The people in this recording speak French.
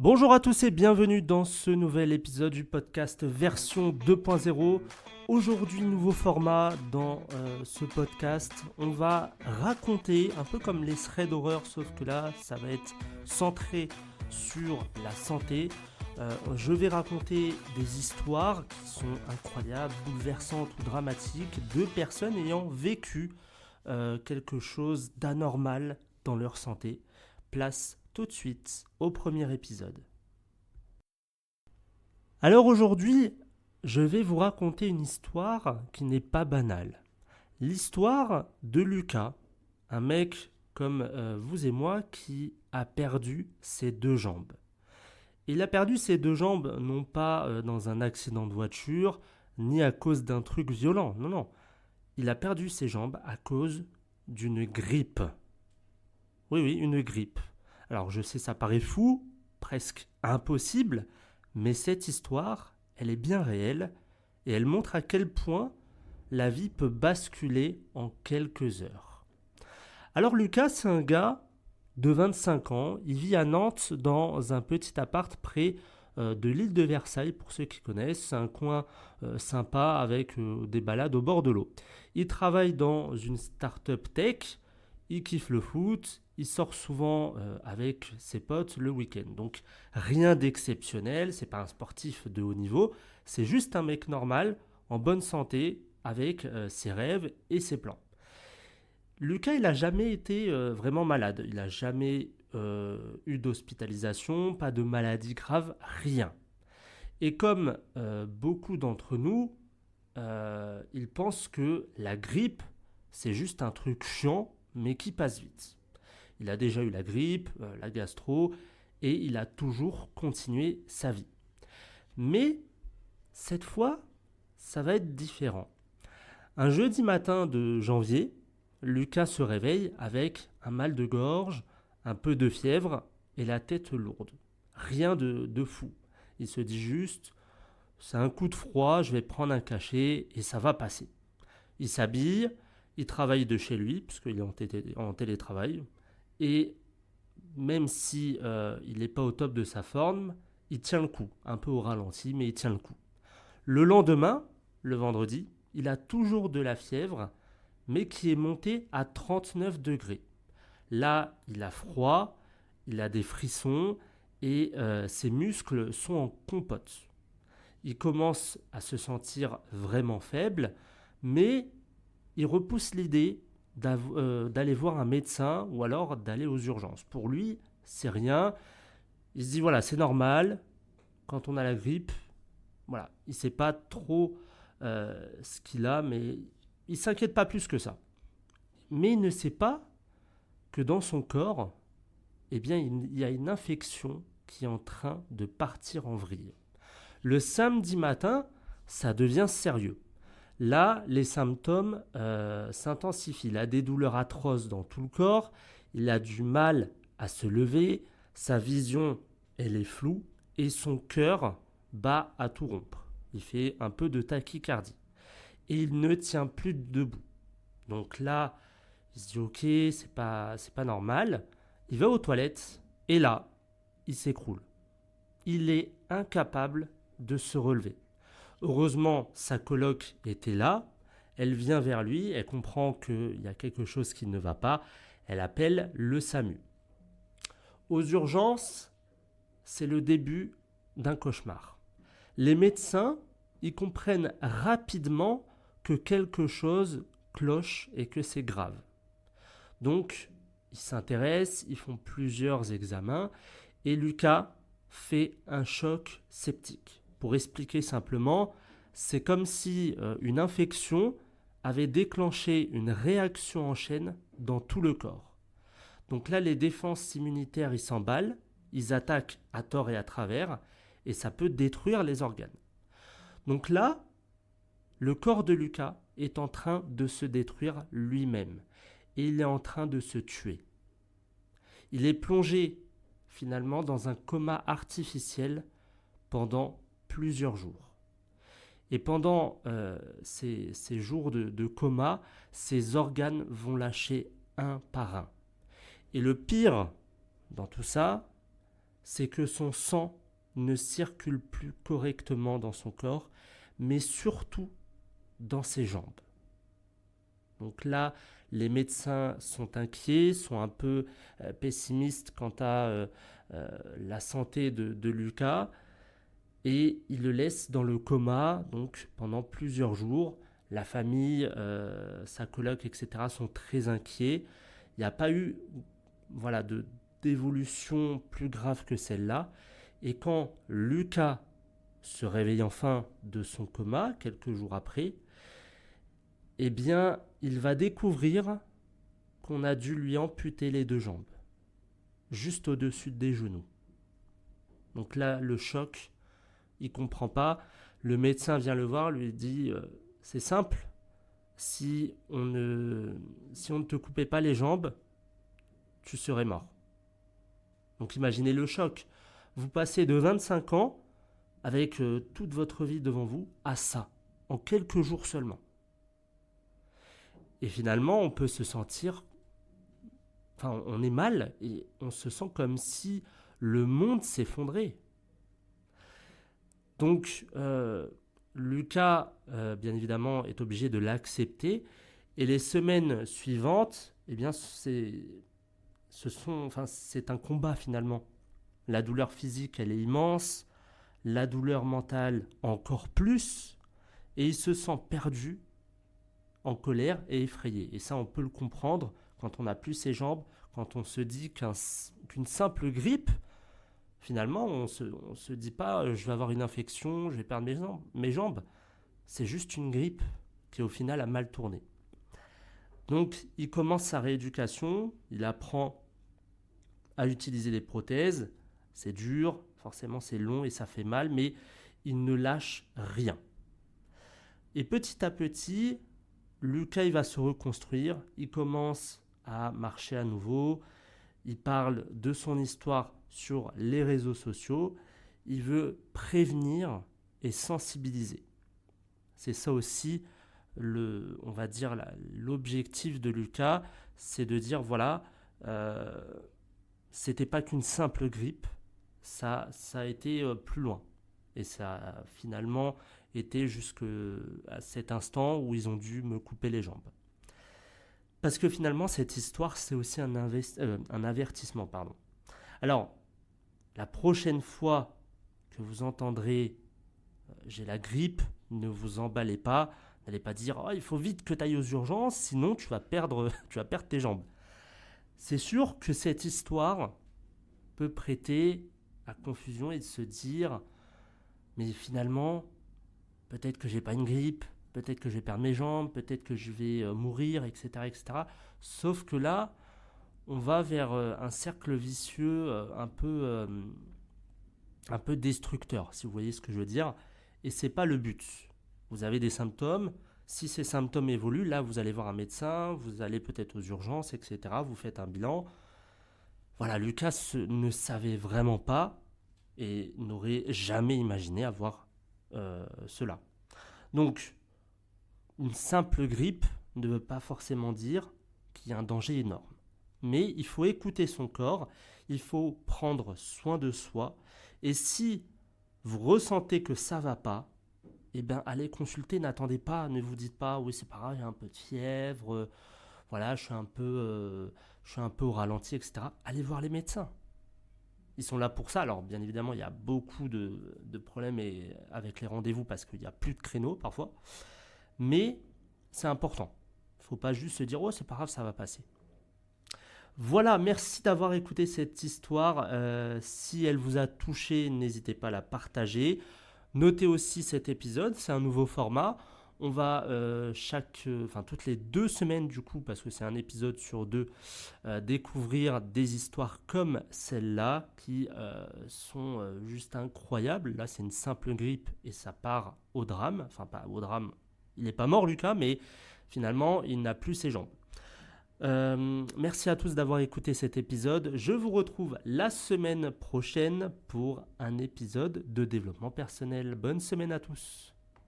Bonjour à tous et bienvenue dans ce nouvel épisode du podcast version 2.0. Aujourd'hui, nouveau format dans ce podcast. On va raconter, un peu comme les threads d'horreur, sauf que là, ça va être centré sur la santé. Je vais raconter des histoires qui sont incroyables, bouleversantes ou dramatiques de personnes ayant vécu quelque chose d'anormal dans leur santé. Place tout de suite au premier épisode. Alors aujourd'hui, je vais vous raconter une histoire qui n'est pas banale. L'histoire de Lucas, un mec comme vous et moi qui a perdu ses deux jambes. Il a perdu ses deux jambes non pas dans un accident de voiture, ni à cause d'un truc violent, non. Il a perdu ses jambes à cause d'une grippe. Oui, une grippe. Alors je sais, ça paraît fou, presque impossible, mais cette histoire, elle est bien réelle et elle montre à quel point la vie peut basculer en quelques heures. Alors Lucas, c'est un gars de 25 ans, il vit à Nantes dans un petit appart près de l'île de Versailles, pour ceux qui connaissent. C'est un coin sympa avec des balades au bord de l'eau. Il travaille dans une start-up tech, il kiffe le foot, il sort souvent avec ses potes le week-end. Donc rien d'exceptionnel, c'est pas un sportif de haut niveau, c'est juste un mec normal, en bonne santé, avec ses rêves et ses plans. Lucas, il n'a jamais été vraiment malade, il n'a jamais eu d'hospitalisation, pas de maladie grave, rien. Et comme beaucoup d'entre nous, il pense que la grippe, c'est juste un truc chiant, mais qui passe vite. Il a déjà eu la grippe, la gastro, et il a toujours continué sa vie. Mais cette fois, ça va être différent. Un jeudi matin de janvier, Lucas se réveille avec un mal de gorge, un peu de fièvre et la tête lourde. Rien de fou. Il se dit juste, c'est un coup de froid, je vais prendre un cachet et ça va passer. Il s'habille, il travaille de chez lui, puisqu'il est en télétravail, et même si il n'est pas au top de sa forme, il tient le coup, un peu au ralenti, mais il tient le coup. Le lendemain, le vendredi, il a toujours de la fièvre, mais qui est montée à 39 degrés. Là, il a froid, il a des frissons et ses muscles sont en compote. Il commence à se sentir vraiment faible, mais il repousse l'idée d'aller voir un médecin ou alors d'aller aux urgences. Pour lui, c'est rien. Il se dit voilà, c'est normal. Quand on a la grippe, voilà, il ne sait pas trop ce qu'il a, mais il s'inquiète pas plus que ça. Mais il ne sait pas que dans son corps, eh bien, il y a une infection qui est en train de partir en vrille. Le samedi matin, ça devient sérieux. Là, les symptômes s'intensifient. Il a des douleurs atroces dans tout le corps, il a du mal à se lever, sa vision, elle est floue, et son cœur bat à tout rompre. Il fait un peu de tachycardie. Et il ne tient plus debout. Donc là, il se dit ok, c'est pas normal. Il va aux toilettes, et là, il s'écroule. Il est incapable de se relever. Heureusement, sa coloc était là. Elle vient vers lui, elle comprend qu'il y a quelque chose qui ne va pas. Elle appelle le SAMU. Aux urgences, c'est le début d'un cauchemar. Les médecins, ils comprennent rapidement que quelque chose cloche et que c'est grave. Donc, ils s'intéressent, ils font plusieurs examens et Lucas fait un choc septique. Pour expliquer simplement, c'est comme si une infection avait déclenché une réaction en chaîne dans tout le corps. Donc là, les défenses immunitaires, ils s'emballent, ils attaquent à tort et à travers, et ça peut détruire les organes. Donc là, le corps de Lucas est en train de se détruire lui-même, et il est en train de se tuer. Il est plongé finalement dans un coma artificiel pendant plusieurs jours. Et pendant ces jours de coma, ses organes vont lâcher un par un. Et le pire dans tout ça, c'est que son sang ne circule plus correctement dans son corps, mais surtout dans ses jambes. Donc là, les médecins sont inquiets, sont un peu pessimistes quant à la santé de Lucas, et ils le laissent dans le coma donc pendant plusieurs jours. La famille, sa coloc, etc. sont très inquiets. Il n'y a pas eu d'évolution plus grave que celle-là. Et quand Lucas se réveille enfin de son coma, quelques jours après, eh bien, il va découvrir qu'on a dû lui amputer les 2 jambes, juste au-dessus des genoux. Donc là, le choc, il ne comprend pas. Le médecin vient le voir, lui dit c'est simple, si on ne te coupait pas les jambes, tu serais mort. Donc imaginez le choc. Vous passez de 25 ans, avec toute votre vie devant vous, à ça, en quelques jours seulement. Et finalement, on peut se sentir... Enfin, on est mal et on se sent comme si le monde s'effondrait. Donc, Lucas, bien évidemment, est obligé de l'accepter. Et les semaines suivantes, eh bien, c'est un combat finalement. La douleur physique, elle est immense. La douleur mentale, encore plus. Et il se sent perdu, en colère et effrayé. Et ça, on peut le comprendre quand on n'a plus ses jambes, quand on se dit qu'une simple grippe, finalement, on se dit pas je vais avoir une infection, je vais perdre mes jambes. C'est juste une grippe qui au final a mal tourné. Donc il commence sa rééducation, il apprend à utiliser des prothèses, c'est dur, forcément c'est long et ça fait mal, mais il ne lâche rien. Et petit à petit, Lucas il va se reconstruire, il commence à marcher à nouveau, il parle de son histoire sur les réseaux sociaux, il veut prévenir et sensibiliser. C'est ça aussi, on va dire, l'objectif de Lucas, c'est de dire, voilà, c'était pas qu'une simple grippe, ça a été plus loin. Et ça a finalement été jusqu'à cet instant où ils ont dû me couper les jambes. Parce que finalement, cette histoire, c'est aussi un avertissement. Pardon. Alors, la prochaine fois que vous entendrez j'ai la grippe, ne vous emballez pas, n'allez pas dire il faut vite que tu ailles aux urgences, sinon tu vas perdre tes jambes. C'est sûr que cette histoire peut prêter à confusion et de se dire mais finalement, peut-être que j'ai pas une grippe, peut-être que je vais perdre mes jambes, peut-être que je vais mourir, etc., etc. Sauf que là, on va vers un cercle vicieux un peu destructeur, si vous voyez ce que je veux dire. Et c'est pas le but. Vous avez des symptômes. Si ces symptômes évoluent, là, vous allez voir un médecin, vous allez peut-être aux urgences, etc. Vous faites un bilan. Voilà, Lucas ne savait vraiment pas et n'aurait jamais imaginé avoir cela. Donc, une simple grippe ne veut pas forcément dire qu'il y a un danger énorme. Mais il faut écouter son corps, il faut prendre soin de soi. Et si vous ressentez que ça ne va pas, eh bien, allez consulter, n'attendez pas, ne vous dites pas, oui, c'est pas grave, j'ai un peu de fièvre, voilà, je suis un peu au ralenti, etc. Allez voir les médecins. Ils sont là pour ça. Alors, bien évidemment, il y a beaucoup de problèmes avec les rendez-vous parce qu'il n'y a plus de créneaux parfois. Mais c'est important. Il ne faut pas juste se dire, oh, c'est pas grave, ça va passer. Voilà, merci d'avoir écouté cette histoire. Si elle vous a touché, n'hésitez pas à la partager. Notez aussi cet épisode, c'est un nouveau format. On va toutes les 2 semaines du coup, parce que c'est un épisode sur 2, découvrir des histoires comme celle-là qui sont juste incroyables. Là, c'est une simple grippe et ça part au drame. Enfin, pas au drame, il n'est pas mort Lucas, mais finalement, il n'a plus ses jambes. Merci à tous d'avoir écouté cet épisode. Je vous retrouve la semaine prochaine pour un épisode de développement personnel. Bonne semaine à tous.